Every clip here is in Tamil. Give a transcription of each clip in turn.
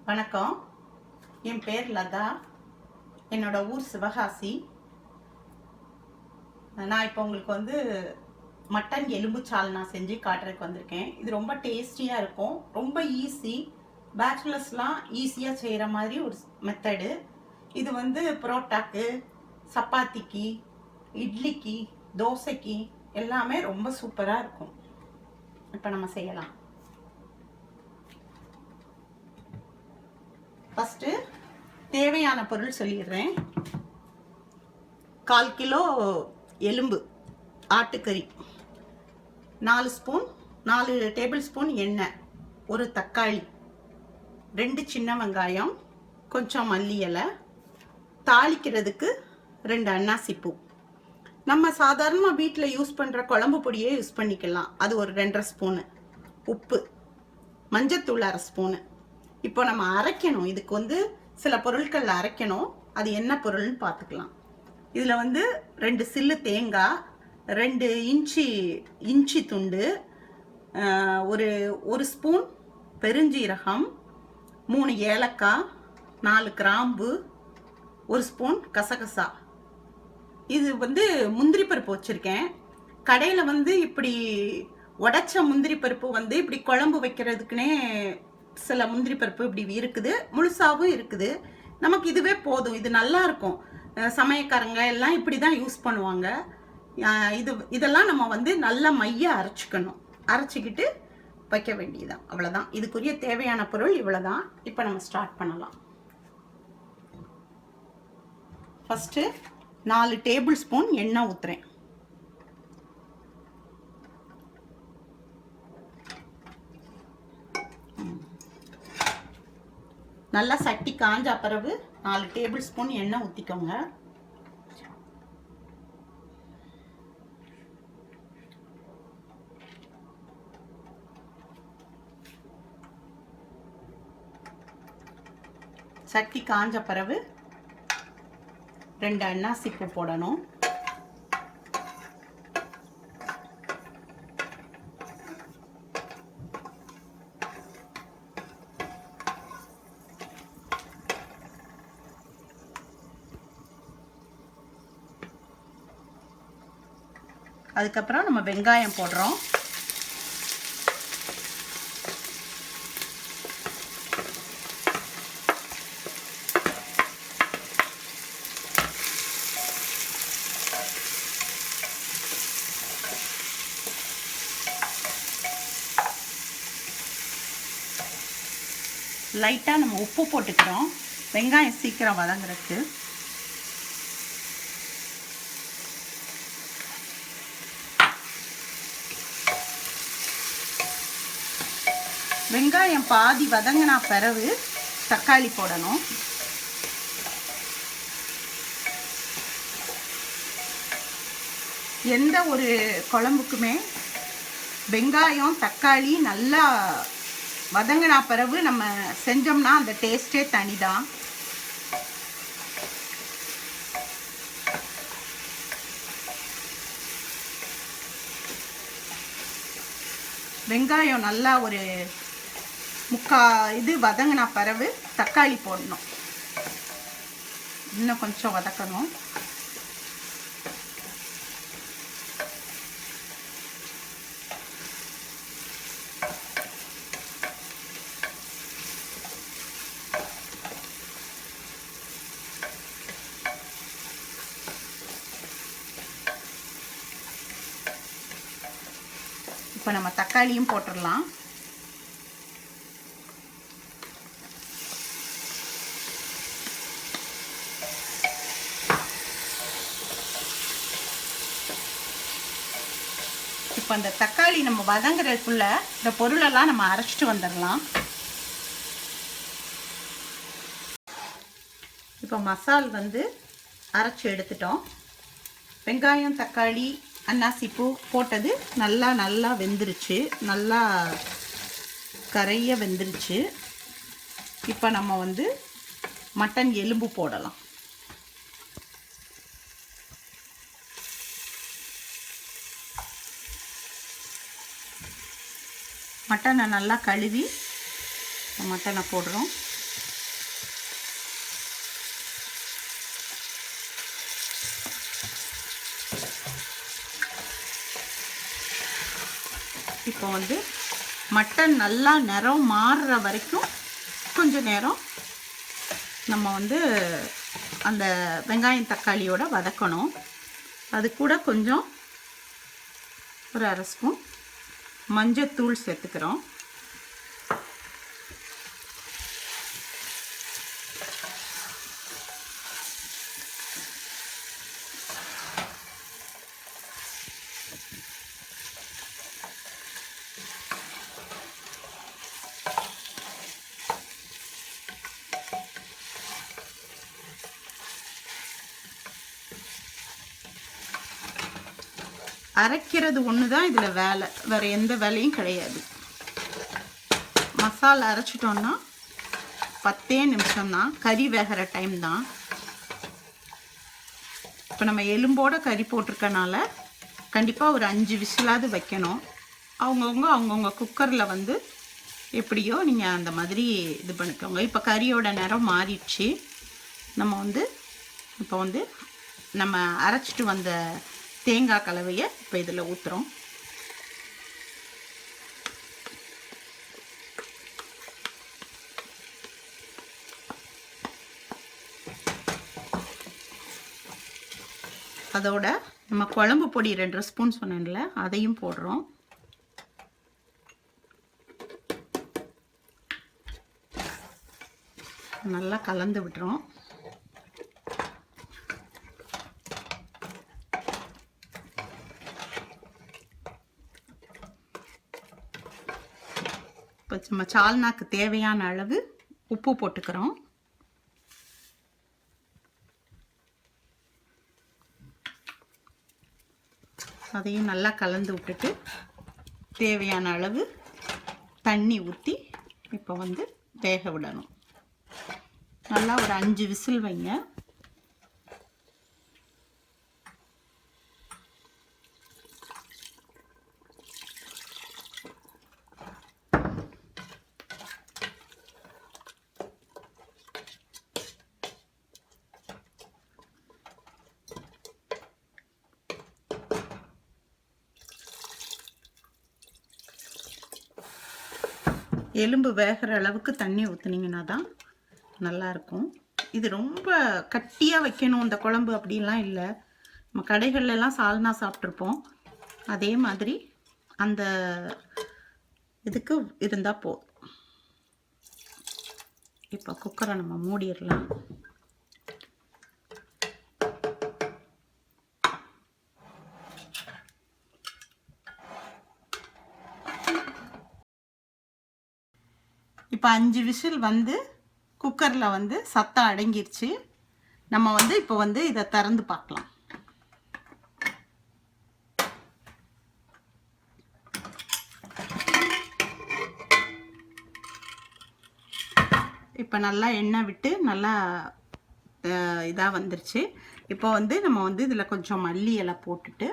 வணக்கம். என் பேர் லதா. என்னோட ஊர் சிவகாசி. நான் இப்போ உங்களுக்கு மட்டன் எலும்பு சால்னா செஞ்சு காட்டுறதுக்கு வந்திருக்கேன். இது ரொம்ப டேஸ்டியாக இருக்கும், ரொம்ப ஈஸி. பேச்சுலர்ஸ்லாம் ஈஸியாக செய்கிற மாதிரி ஒரு மெத்தடு. இது புரோட்டாக்கு, சப்பாத்திக்கு, இட்லிக்கு, தோசைக்கு எல்லாமே ரொம்ப சூப்பராக இருக்கும். இப்போ நம்ம செய்யலாம். ஃபஸ்ட்டு தேவையான பொருள் சொல்லிடுறேன். 1/4 கிலோ எலும்பு ஆட்டுக்கறி, 4 டேபிள் ஸ்பூன் எண்ணெய், ஒரு தக்காளி, 2 சின்ன வெங்காயம், கொஞ்சம் மல்லி இலை, தாளிக்கிறதுக்கு 2 அன்னாசிப்பூ. நம்ம சாதாரணமாக வீட்டில் யூஸ் பண்ணுற குழம்பு பொடியே யூஸ் பண்ணிக்கலாம். அது ஒரு 2.5 ஸ்பூனு. உப்பு, மஞ்சத்தூள் 1/2 ஸ்பூனு. இப்போ நம்ம அரைக்கணும். இதுக்கு சில பொருட்கள் அரைக்கணும். அது என்ன பொருள்னு பார்த்துக்கலாம். இதில் 2 சில்லு தேங்காய், 2 இஞ்சி துண்டு, ஒரு ஸ்பூன் பெருஞ்சீரகம், 3 ஏலக்காய், 4 கிராம்பு, 1 ஸ்பூன் கசகசா. இது முந்திரி பருப்பு வச்சுருக்கேன். கடையில் இப்படி உடைச்ச முந்திரி பருப்பு இப்படி குழம்பு வைக்கிறதுக்குனே சில முந்திரி பருப்பு இப்படி இருக்குது, முழுசாகவும் இருக்குது. நமக்கு இதுவே போதும். இது நல்லா இருக்கும். சமையக்காரங்க எல்லாம் இப்படி தான் யூஸ் பண்ணுவாங்க. இதெல்லாம் நம்ம நல்லா மைய அரைச்சிக்கணும். அரைச்சிக்கிட்டு வைக்க வேண்டியதுதான். அவ்வளோதான். இதுக்குரிய தேவையான பொருள் இவ்வளோதான். இப்போ நம்ம ஸ்டார்ட் பண்ணலாம். ஃபஸ்ட்டு 4 டேபிள் ஸ்பூன் எண்ணெய் ஊற்றுறேன். நல்லா சட்டி காஞ்ச பிறகு 4 டேபிள் ஸ்பூன் எண்ணெய் ஊற்றிக்கோங்க. சட்டி காஞ்ச பிறகு 2 அன்னாசிப்பூ போடணும். அதுக்கப்புறம் நம்ம வெங்காயம் போடுறோம். லைட்டாக நம்ம உப்பு போட்டுக்கிறோம், வெங்காயம் சீக்கிரம் வதங்குறதுக்கு. வெங்காயம் பாதி வதங்கினா பிறகு தக்காளி போடணும். எந்த ஒரு குழம்புக்குமே வெங்காயம் தக்காளி நல்லா வதங்கினா பிறகு நம்ம செஞ்சோம்னா அந்த டேஸ்டே தனிதான். வெங்காயம் நல்லா ஒரு இது வதங்கினா பிறகு தக்காளி போடணும். இன்னும் கொஞ்சம் வதக்கணும். இப்போ நம்ம தக்காளியும் போட்டுடலாம். இப்போ அந்த தக்காளி நம்ம வதங்குறதுக்குள்ள இந்த பொருளெல்லாம் நம்ம அரைச்சிட்டு வந்துடலாம். இப்போ மசால் அரைச்சி எடுத்துட்டோம். வெங்காயம் தக்காளி அன்னாசிப்பூ போட்டது நல்லா வெந்துருச்சு, நல்லா கரைய வெந்துருச்சு. இப்போ நம்ம மட்டன் எலும்பு போடலாம். மட்டனை நல்லா கழுவி மட்டனை போடுறோம். இப்போ வந்து மட்டன் நல்லா நிறம் மாறுற வரைக்கும் கொஞ்ச நேரம் நம்ம வந்து அந்த வெங்காயம் தக்காளியோட வதக்கணும். அது கூட கொஞ்சம் ஒரு 1/2 ஸ்பூன் மஞ்சத்தூள் சேர்த்துக்கிறோம். அரைக்கிறது ஒன்று தான் இதில் வேலை, வேறு எந்த வேலையும் கிடையாது. மசாலா அரைச்சிட்டோன்னா 10 நிமிஷம்தான், கறி வேகிற டைம் தான். இப்போ நம்ம எலும்போட கறி போட்டிருக்கனால கண்டிப்பாக ஒரு 5 விசிலாவது வைக்கணும். அவங்கவுங்க குக்கரில் வந்து எப்படியோ நீங்கள் அந்த மாதிரி இது பண்ணிக்கோங்க. இப்போ கறியோட நிறம் மாறிடுச்சு. இப்போ வந்து நம்ம அரைச்சிட்டு வந்த தேங்காய் கலவையை இப்போ இதில் ஊற்றுறோம். அதோட நம்ம குழம்பு பொடி 2 ஸ்பூன் சொன்னேன்ல, அதையும் போடுறோம். நல்லா கலந்து விட்டுறோம். இப்போ நம்ம சால்னாக்கு தேவையான அளவு உப்பு போட்டுக்கிறோம். அதையும் நல்லா கலந்து விட்டுட்டு தேவையான அளவு தண்ணி ஊற்றி இப்போ வந்து வேக விடணும். நல்லா ஒரு 5 விசில் வைங்க. எலும்பு வேகிற அளவுக்கு தண்ணி ஊற்றுனீங்கன்னா தான் நல்லாயிருக்கும். இது ரொம்ப கட்டியாக வைக்கணும் இந்த குழம்பு அப்படிலாம் இல்லை. நம்ம கடைகள்லாம் சால்னா சாப்பிட்ருப்போம், அதே மாதிரி அந்த இதுக்கு இருந்தால் போதும். இப்போ குக்கரை நம்ம மூடிடலாம். இப்போ 5 விசில் வந்து குக்கரில் வந்து சத்தம் அடங்கிருச்சு. நம்ம வந்து இப்போ வந்து இதை திறந்து பார்க்கலாம். இப்போ நல்லா எண்ணெய் விட்டு நல்லா இதாக வந்துருச்சு. இப்போ வந்து நம்ம வந்து இதில் கொஞ்சம் மல்லி இலை போட்டுட்டு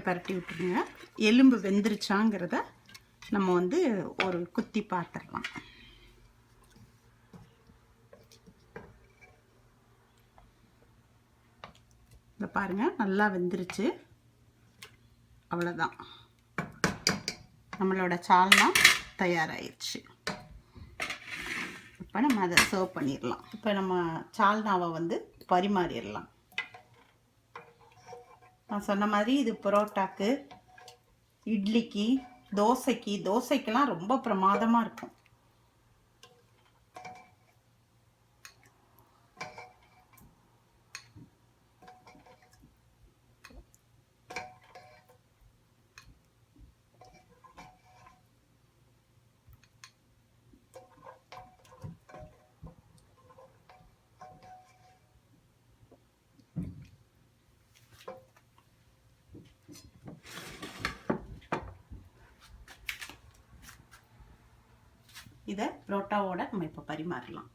பரட்டி விட்டுருங்க. எலும்பு வெந்துருச்சாங்கிறத நம்ம வந்து ஒரு குத்தி பார்த்துடலாம். இதை பாருங்கள், நல்லா வெந்துருச்சு. அவ்வளோதான், நம்மளோட சால்னா தயாராகிடுச்சு. இப்போ நம்ம அதை சர்வ் பண்ணிடலாம். இப்போ நம்ம சால்னாவை வந்து பரிமாறிடலாம். நான் சொன்ன மாதிரி இது பரோட்டாக்கு, இட்லிக்கு, தோசைக்கெல்லாம் ரொம்ப பிரமாதமாக இருக்கும். இதை புரோட்டாவோட நம்ம இப்போ பரிமாறலாம்.